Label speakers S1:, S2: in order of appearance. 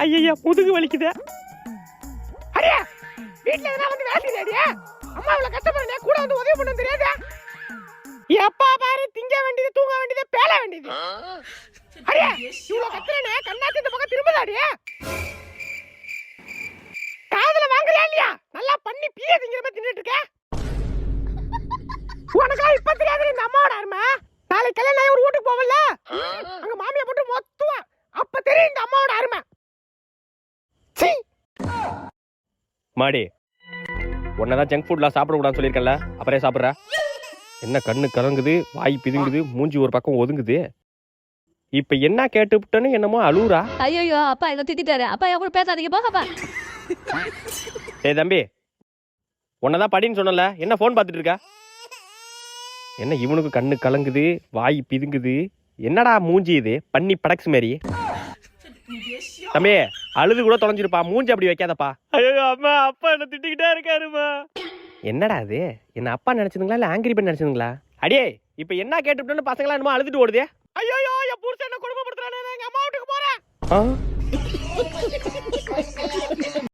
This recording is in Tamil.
S1: ஐயா முதுகு வலிக்குது. அடியே வீட்டுல எதனா வந்து வேலை செய்யறியா? அம்மா இவ்வளவு கஷ்டப்படுறேன், கூட வந்து உதவி பண்ண தெரியாதா? எப்பா பாரு திங்க வேண்டியது, தூங்க வேண்டியது, பேல வேண்டியது. அடியே இவ்வளவு கத்துறனே, கண்ணாத்தி இந்த பக்கம் திரும்புதாடியே. காதுல வாங்குறியா இல்லையா? நல்லா பண்ணி பீய திங்கிற மாதிரி தின்னுட்டு இருக்க. உனக்கா இப்ப தெரியாது இந்த அம்மாவோட அருமை. நாளைக்கு கல்யாணம் ஆகி ஒரு வீட்டுக்கு போவல, அங்க மாமியா போட்டு மொத்துவா, அப்ப தெரியும் இந்த அம்மாவோட அருமை. மாடி உன்னதான் ஜங்க் ஃபுட்லாம் சாப்பிடக்கூடாதுன்னு சொல்லியிருக்கல, அப்புறம் சாப்பிட்ற? என்ன கண்ணு கலங்குது, வாய் பிதுங்குது, மூஞ்சி ஒரு பக்கம் ஒதுங்குது. இப்ப என்ன கேட்டுவிட்டேன்னு என்னமோ அழுவுறா.
S2: ஐயோ அப்பா என்ன திட்டாரு. அப்பா என் கூட பேசாதீங்க, போகப்பா.
S1: ஏய் தம்பி, உன்னதான் படின்னு சொன்னல, என்ன போன் பார்த்துட்டு இருக்க? என்ன இவனுக்கு கண்ணு கலங்குது, வாய் பிதுங்குது, என்னடா மூஞ்சி இது பண்ணி படக்ஸ் மாரி? தம்பி அழுது கூட தொலைஞ்சிருப்பா, மூஞ்சி அப்படி வைக்காதப்பா. ஐயோ அம்மா, அப்பா என்ன திட்டிக்கிட்டே இருக்காருமா. என்னடா அது, என்ன அப்பா நினைச்சதுங்களா இல்ல ஆங்கிரி பெண் நினைச்சதுங்களா? அடியே இப்ப என்ன கேட்டுவிட்டோன்னு பசங்களா என்னமோ அழுதுட்டு ஓடுதே. ஐயோ என் புருஷன் என்ன குடும்பப்படுத்துறானே, எங்க அம்மா வீட்டுக்கு போறேன்.